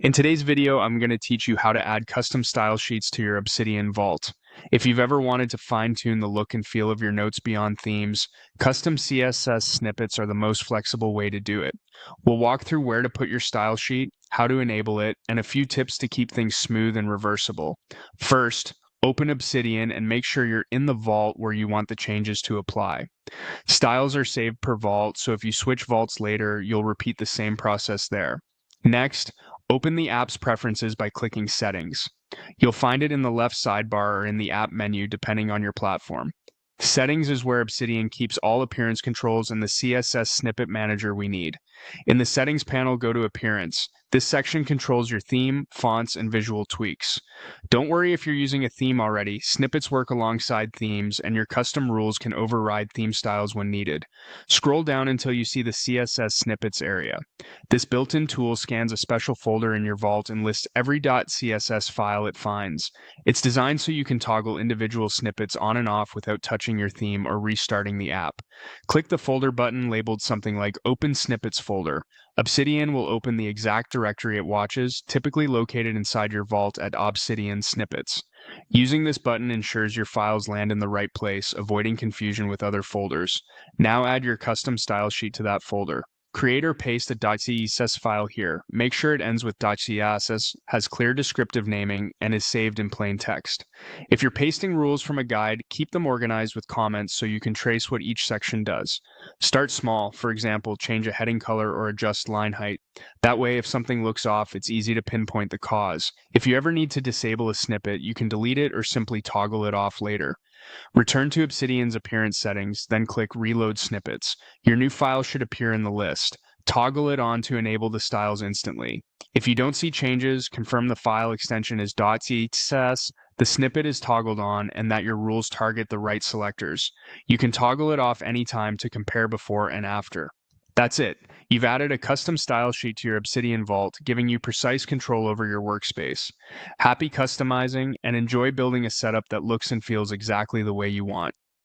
In today's video, I'm going to teach you how to add custom style sheets to your Obsidian Vault. If you've ever wanted to fine-tune the look and feel of your notes beyond themes, custom CSS snippets are the most flexible way to do it. We'll walk through where to put your style sheet, how to enable it, and a few tips to keep things smooth and reversible. First, open Obsidian and make sure you're in the vault where you want the changes to apply. Styles are saved per vault, so if you switch vaults later, you'll repeat the same process there. Next, open the app's preferences by clicking Settings. You'll find it in the left sidebar or in the app menu depending on your platform. Settings is where Obsidian keeps all appearance controls and the CSS snippet manager we need. In the Settings panel, go to Appearance. This section controls your theme, fonts, and visual tweaks. Don't worry if you're using a theme already. Snippets work alongside themes, and your custom rules can override theme styles when needed. Scroll down until you see the CSS snippets area. This built-in tool scans a special folder in your vault and lists every .css file it finds. It's designed so you can toggle individual snippets on and off without touching your theme or restarting the app. Click the folder button labeled something like Open Snippets folder. Obsidian will open the exact directory it watches, typically located inside your vault at Obsidian Snippets. Using this button ensures your files land in the right place, avoiding confusion with other folders. Now add your custom style sheet to that folder. Create or paste a .css file here. Make sure it ends with .css, has clear descriptive naming, and is saved in plain text. If you're pasting rules from a guide, keep them organized with comments so you can trace what each section does. Start small, for example, change a heading color or adjust line height. That way, if something looks off, it's easy to pinpoint the cause. If you ever need to disable a snippet, you can delete it or simply toggle it off later. Return to Obsidian's appearance settings, then click Reload Snippets. Your new file should appear in the list. Toggle it on to enable the styles instantly. If you don't see changes, confirm the file extension is .css, the snippet is toggled on, and that your rules target the right selectors. You can toggle it off anytime to compare before and after. That's it. You've added a custom style sheet to your Obsidian Vault, giving you precise control over your workspace. Happy customizing, and enjoy building a setup that looks and feels exactly the way you want.